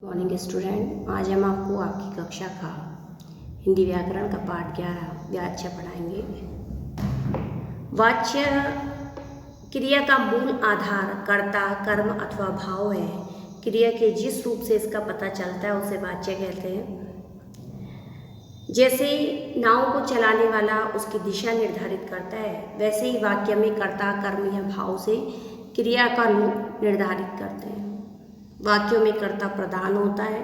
Morning student, आज हम आपको आपकी कक्षा का हिंदी व्याकरण का पाठ 11 वाच्य पढ़ाएंगे। वाच्य क्रिया का मूल आधार कर्ता, कर्म अथवा भाव है। क्रिया के जिस रूप से इसका पता चलता है उसे वाच्य कहते हैं। जैसे नाव को चलाने वाला उसकी दिशा निर्धारित करता है, वैसे ही वाक्य में कर्ता, कर्म या भाव से क्रिया का रूप निर्धारित करते हैं। वाक्यों में कर्ता प्रधान होता है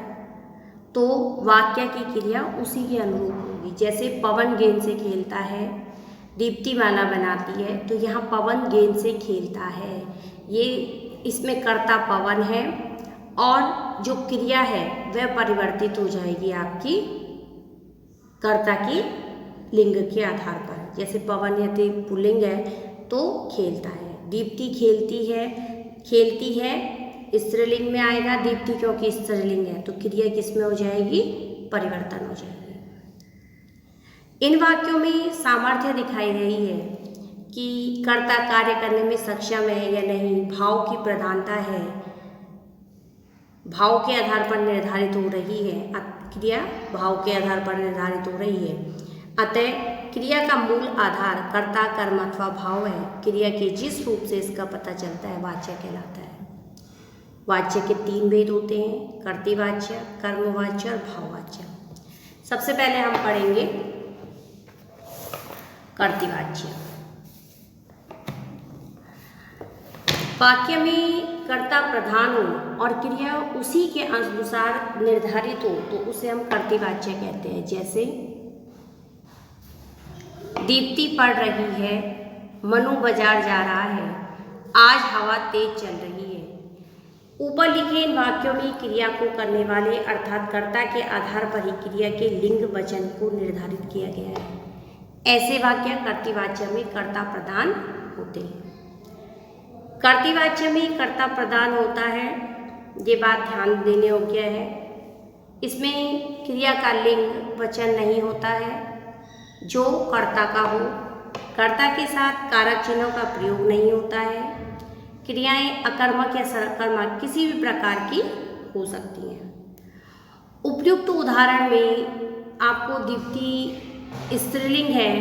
तो वाक्य की क्रिया उसी के अनुरूप होगी। जैसे पवन गेंद से खेलता है, दीप्तिमाला बनाती है, तो यहाँ पवन गेंद से खेलता है, ये इसमें कर्ता पवन है और जो क्रिया है वह परिवर्तित हो जाएगी आपकी कर्ता की लिंग के आधार पर। जैसे पवन यदि पुल्लिंग है तो खेलता है, दीप्ति खेलती है स्त्रीलिंग में आएगा दीप्ति, क्योंकि स्त्रीलिंग है तो क्रिया किस में हो जाएगी, परिवर्तन हो जाएगी। इन वाक्यों में सामर्थ्य दिखाई रही है कि कर्ता कार्य करने में सक्षम है या नहीं, भाव की प्रधानता है, भाव के आधार पर निर्धारित हो रही है, क्रिया भाव के आधार पर निर्धारित हो रही है। अतः क्रिया का मूल आधार कर्ता, कर्म अथवा भाव है। क्रिया के जिस रूप से इसका पता चलता है वाच्य कहलाता है। वाच्य के 3 भेद होते हैं, कर्तृवाच्य, कर्मवाच्य और भाववाच्य। सबसे पहले हम पढ़ेंगे कर्तृवाच्य। वाक्य में कर्ता प्रधान हो और क्रिया उसी के अनुसार निर्धारित हो तो उसे हम कर्तृवाच्य कहते हैं। जैसे दीप्ति पढ़ रही है, मनु बाजार जा रहा है, आज हवा तेज चल रही है। ऊपर लिखे इन वाक्यों में क्रिया को करने वाले अर्थात कर्ता के आधार पर ही क्रिया के लिंग वचन को निर्धारित किया गया है। ऐसे वाक्य कर्तृवाच्य में कर्ता प्रधान होते हैं। कर्तृवाच्य में कर्ता प्रधान होता है, ये बात ध्यान देने योग्य है। इसमें क्रिया का लिंग वचन नहीं होता है जो कर्ता का हो। कर्ता के साथ कारक चिन्हों का प्रयोग नहीं होता है। क्रियाएं अकर्मक या सकर्मक किसी भी प्रकार की हो सकती हैं। उपयुक्त उदाहरण में आपको दीप्ति स्त्रीलिंग है,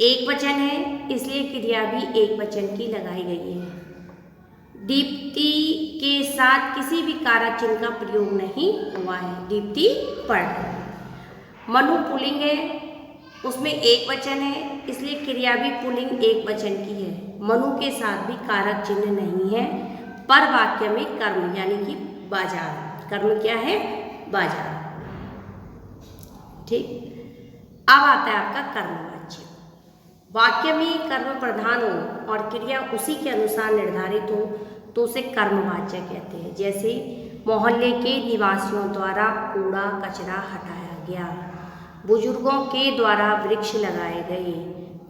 एक वचन है, इसलिए क्रिया भी एक वचन की लगाई गई है। दीप्ति के साथ किसी भी कारक चिन्ह का प्रयोग नहीं हुआ है, दीप्ति पढ़ रही है। मनु पुल्लिंग है, उसमें एक वचन है, इसलिए क्रिया भी पुल्लिंग एक वचन की है। मनु के साथ भी कारक चिन्ह नहीं है, पर वाक्य में कर्म यानी कि बाजार, कर्म क्या है, बाजार। ठीक, अब आता है आपका कर्मवाच्य। वाक्य में कर्म प्रधान हो और क्रिया उसी के अनुसार निर्धारित हो तो उसे कर्मवाच्य कहते हैं। जैसे मोहल्ले के निवासियों द्वारा कूड़ा कचरा हटाया गया, बुजुर्गों के द्वारा वृक्ष लगाए गए,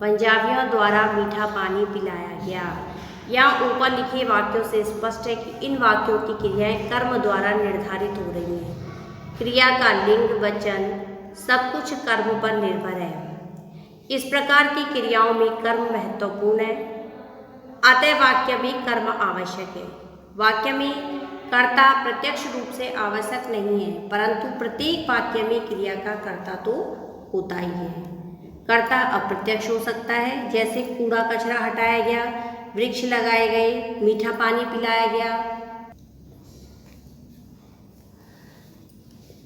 पंजाबियों द्वारा मीठा पानी पिलाया गया। यहाँ ऊपर लिखे वाक्यों से स्पष्ट है कि इन वाक्यों की क्रियाएं कर्म द्वारा निर्धारित हो रही हैं। क्रिया का लिंग वचन सब कुछ कर्म पर निर्भर है। इस प्रकार की क्रियाओं में कर्म महत्वपूर्ण है, अतः वाक्य में कर्म आवश्यक है। वाक्य में कर्ता प्रत्यक्ष रूप से आवश्यक नहीं है, परंतु प्रत्येक वाक्य में क्रिया का कर्ता तो होता ही है। कर्ता अप्रत्यक्ष हो सकता है, जैसे कूड़ा कचरा हटाया गया, वृक्ष लगाए गए, मीठा पानी पिलाया गया।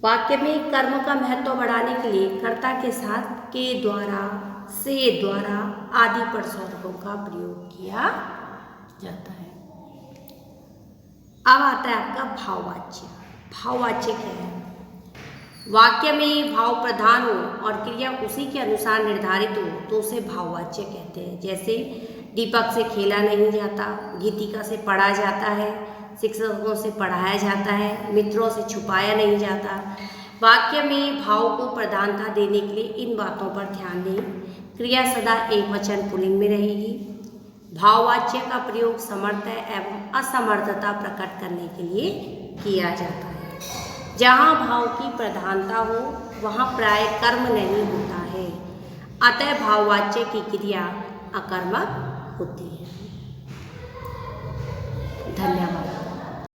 वाक्य में कर्म का महत्व बढ़ाने के लिए कर्ता के साथ के द्वारा, से द्वारा आदि प्रसर्गों का प्रयोग किया जाता है। अब आता है आपका भाववाच्य। भाववाच्य क्या है? वाक्य में भाव प्रधान हो और क्रिया उसी के अनुसार निर्धारित हो तो उसे भाववाच्य कहते हैं। जैसे दीपक से खेला नहीं जाता, गीतिका से पढ़ा जाता है, शिक्षकों से पढ़ाया जाता है, मित्रों से छुपाया नहीं जाता। वाक्य में भाव को प्रधानता देने के लिए इन बातों पर ध्यान दें। क्रिया सदा एक वचन पुल्लिंग में रहेगी। भाववाच्य का प्रयोग समर्थ एवं असमर्थता प्रकट करने के लिए किया जाता है। जहाँ भाव की प्रधानता हो वहाँ प्राय कर्म नहीं होता है, अतः भाववाच्य की क्रिया अकर्मक होती है। धन्यवाद।